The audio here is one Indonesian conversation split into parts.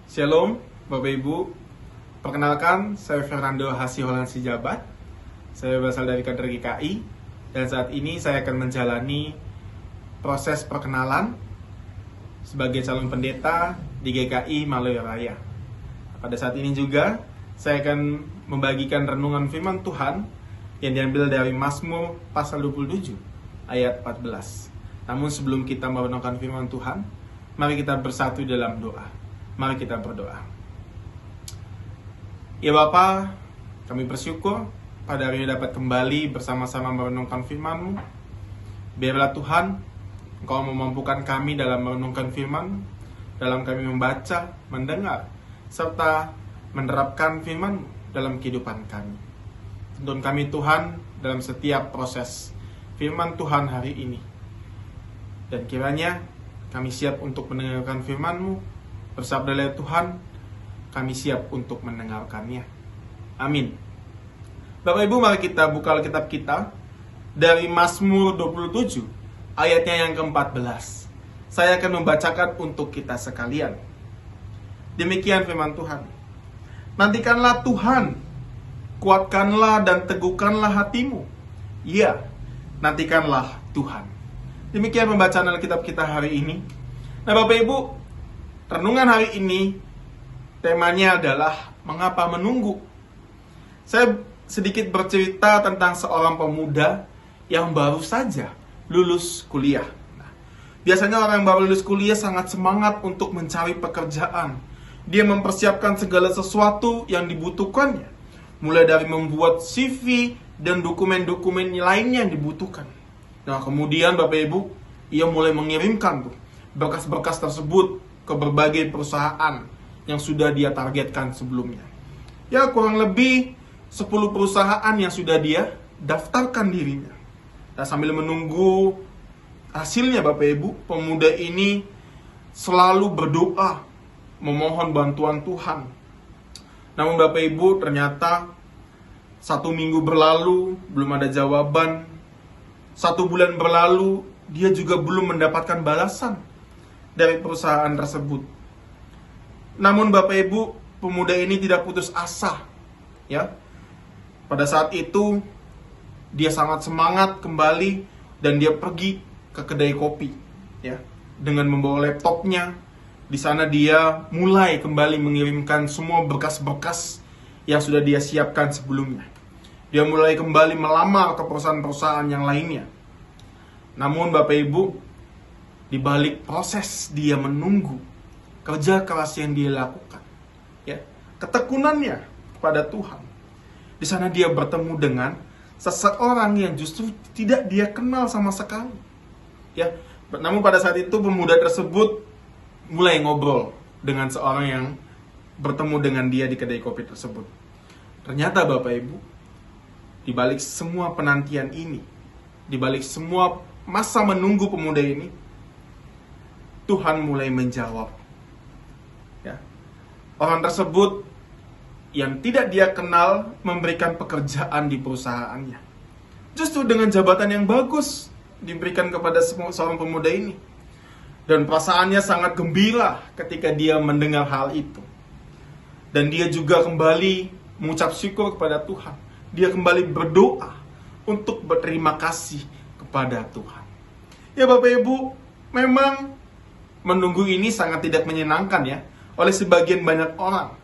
Shalom, Bapak Ibu. Perkenalkan, saya Fernando Hasiholan Sijabat. Saya berasal dari kader GKI. Dan saat ini saya akan menjalani proses perkenalan sebagai calon pendeta di GKI Maloyo Raya. Pada saat ini juga, saya akan membagikan renungan firman Tuhan yang diambil dari Mazmur pasal 27, ayat 14. Namun sebelum kita merenungkan firman Tuhan, mari kita bersatu dalam doa. Mari kita berdoa. Ya Bapa, kami bersyukur pada hari ini dapat kembali bersama-sama merenungkan firman-Mu. Biarlah Tuhan, Engkau memampukan kami dalam merenungkan firman, dalam kami membaca, mendengar, serta menerapkan firman dalam kehidupan kami. Tuntun kami Tuhan dalam setiap proses firman Tuhan hari ini. Dan kiranya kami siap untuk mendengarkan firman-Mu. Bersabdalah Tuhan, kami siap untuk mendengarkannya. Amin. Bapak Ibu, mari kita buka Alkitab kita dari Mazmur 27, ayatnya yang ke-14. Saya akan membacakan untuk kita sekalian. Demikian firman Tuhan. Nantikanlah Tuhan, kuatkanlah dan teguhkanlah hatimu. Ya, nantikanlah Tuhan. Demikian pembacaan Alkitab kita hari ini. Nah Bapak Ibu, renungan hari ini temanya adalah mengapa menunggu. Saya sedikit bercerita tentang seorang pemuda yang baru saja lulus kuliah. Nah, biasanya orang yang baru lulus kuliah sangat semangat untuk mencari pekerjaan. Dia mempersiapkan segala sesuatu yang dibutuhkannya, mulai dari membuat CV dan dokumen-dokumen lainnya yang dibutuhkan. Nah, kemudian Bapak Ibu, ia mulai mengirimkan berkas-berkas tersebut ke berbagai perusahaan yang sudah dia targetkan sebelumnya. Ya, kurang lebih 10 perusahaan yang sudah dia daftarkan dirinya. Nah, sambil menunggu hasilnya Bapak Ibu, pemuda ini selalu berdoa, memohon bantuan Tuhan. Namun Bapak Ibu, ternyata 1 minggu berlalu, belum ada jawaban. 1 bulan berlalu, dia juga belum mendapatkan balasan dari perusahaan tersebut. Namun Bapak Ibu, pemuda ini tidak putus asa. Ya, pada saat itu dia sangat semangat kembali dan dia pergi ke kedai kopi. Ya, dengan membawa laptopnya. Di sana dia mulai kembali mengirimkan semua berkas-berkas yang sudah dia siapkan sebelumnya. Dia mulai kembali melamar ke perusahaan-perusahaan yang lainnya. Namun Bapak Ibu, di balik proses dia menunggu, kerja keras yang dia lakukan, ya, ketekunannya kepada Tuhan, di sana dia bertemu dengan seseorang yang justru tidak dia kenal sama sekali. Ya, namun pada saat itu pemuda tersebut mulai ngobrol dengan seorang yang bertemu dengan dia di kedai kopi tersebut. Ternyata Bapak Ibu, di balik semua penantian ini, di balik semua masa menunggu pemuda ini, Tuhan mulai menjawab. Ya. Orang tersebut yang tidak dia kenal memberikan pekerjaan di perusahaannya. Justru dengan jabatan yang bagus diberikan kepada seorang pemuda ini. Dan perasaannya sangat gembira ketika dia mendengar hal itu. Dan dia juga kembali mengucap syukur kepada Tuhan. Dia kembali berdoa untuk berterima kasih kepada Tuhan. Ya Bapak Ibu, memang menunggu ini sangat tidak menyenangkan ya oleh sebagian banyak orang.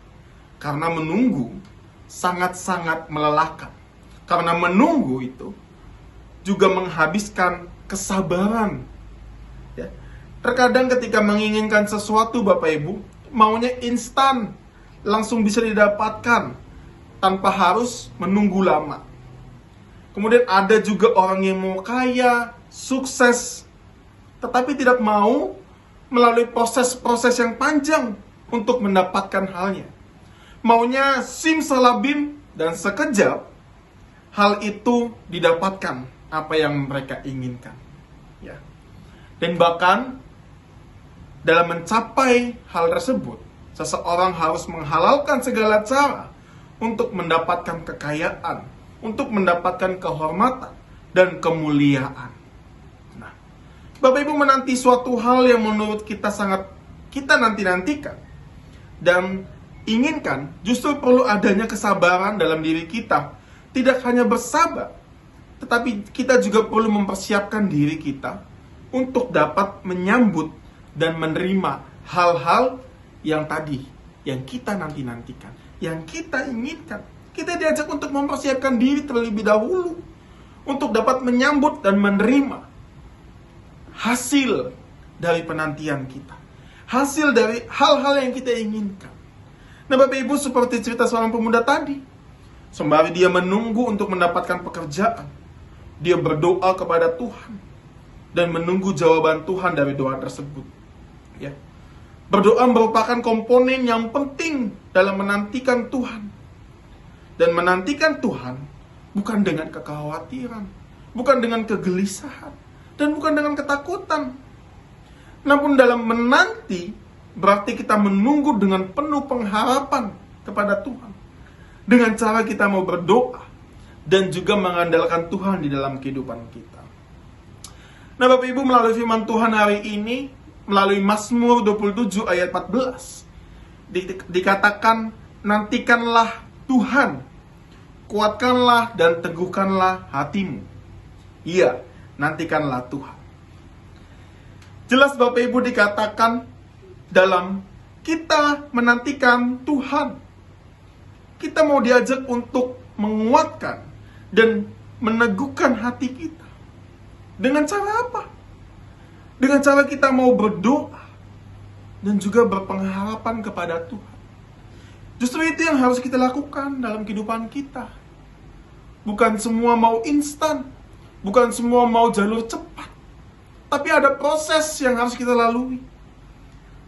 Karena menunggu sangat-sangat melelahkan. Karena menunggu itu juga menghabiskan kesabaran. Ya. Terkadang ketika menginginkan sesuatu Bapak Ibu, maunya instan, langsung bisa didapatkan tanpa harus menunggu lama. Kemudian ada juga orang yang mau kaya, sukses, tetapi tidak mau melalui proses-proses yang panjang untuk mendapatkan halnya. Maunya simsalabim dan sekejap hal itu didapatkan apa yang mereka inginkan. Ya. Dan bahkan dalam mencapai hal tersebut, seseorang harus menghalalkan segala cara untuk mendapatkan kekayaan, untuk mendapatkan kehormatan dan kemuliaan. Bapak Ibu menanti suatu hal yang menurut kita sangat kita nanti-nantikan. dan inginkan, justru perlu adanya kesabaran dalam diri kita. Tidak hanya bersabar, tetapi kita juga perlu mempersiapkan diri kita untuk dapat menyambut dan menerima hal-hal yang tadi, yang kita nanti-nantikan, yang kita inginkan. Kita diajak untuk mempersiapkan diri terlebih dahulu untuk dapat menyambut dan menerima hasil dari penantian kita, hasil dari hal-hal yang kita inginkan. Nah, Bapak Ibu, seperti cerita seorang pemuda tadi, sembari dia menunggu untuk mendapatkan pekerjaan, dia berdoa kepada Tuhan dan menunggu jawaban Tuhan dari doa tersebut. Ya. Berdoa merupakan komponen yang penting dalam menantikan Tuhan. Dan menantikan Tuhan bukan dengan kekhawatiran, bukan dengan kegelisahan, dan bukan dengan ketakutan. Namun dalam menanti, berarti kita menunggu dengan penuh pengharapan kepada Tuhan. Dengan cara kita mau berdoa dan juga mengandalkan Tuhan di dalam kehidupan kita. Nah, Bapak Ibu, melalui firman Tuhan hari ini, melalui Mazmur 27 ayat 14, dikatakan, nantikanlah Tuhan, kuatkanlah dan teguhkanlah hatimu. Iya, nantikanlah Tuhan. Jelas Bapak Ibu dikatakan dalam kita menantikan Tuhan, kita mau diajak untuk menguatkan dan meneguhkan hati kita. Dengan cara apa? Dengan cara kita mau berdoa dan juga berpengharapan kepada Tuhan. Justru itu yang harus kita lakukan dalam kehidupan kita. Bukan semua mau instan, bukan semua mau jalur cepat, tapi ada proses yang harus kita lalui.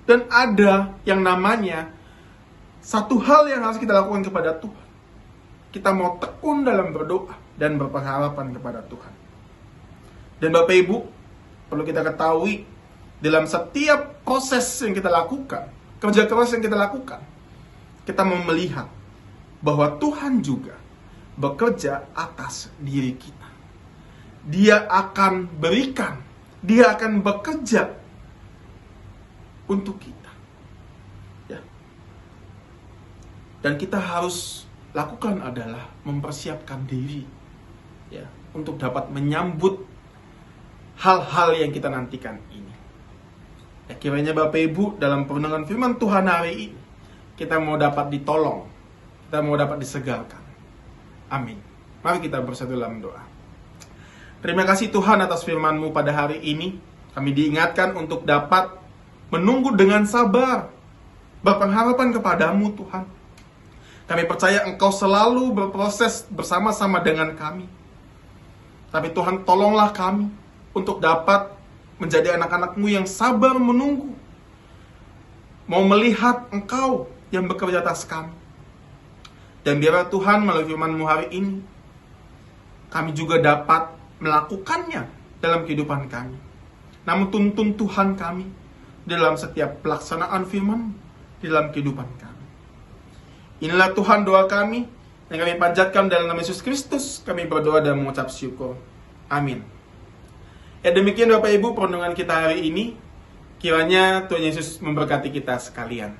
Dan ada yang namanya satu hal yang harus kita lakukan kepada Tuhan. Kita mau tekun dalam berdoa dan berpengharapan kepada Tuhan. Dan Bapak Ibu, perlu kita ketahui, dalam setiap proses yang kita lakukan, kerja keras yang kita lakukan, kita mau melihat bahwa Tuhan juga bekerja atas diri kita. Dia akan berikan, Dia akan bekerja untuk kita. Ya. Dan kita harus lakukan adalah mempersiapkan diri, ya, untuk dapat menyambut hal-hal yang kita nantikan ini. Ya, kiranya Bapak Ibu dalam pendengaran firman Tuhan hari ini, kita mau dapat ditolong, kita mau dapat disegarkan. Amin. Mari kita bersatu dalam doa. Terima kasih Tuhan atas firman-Mu pada hari ini. Kami diingatkan untuk dapat menunggu dengan sabar, berpengharapan kepadamu Tuhan. Kami percaya Engkau selalu berproses bersama-sama dengan kami. Tapi Tuhan, tolonglah kami untuk dapat menjadi anak-anak-Mu yang sabar menunggu, mau melihat Engkau yang bekerja atas kami. Dan biarlah Tuhan melalui firman-Mu hari ini, kami juga dapat melakukannya dalam kehidupan kami. Namun tuntun Tuhan kami dalam setiap pelaksanaan firman di dalam kehidupan kami. Inilah Tuhan doa kami yang kami panjatkan dalam nama Yesus Kristus. Kami berdoa dan mengucap syukur. Amin. Ya, demikian Bapak Ibu perenungan kita hari ini. Kiranya Tuhan Yesus memberkati kita sekalian.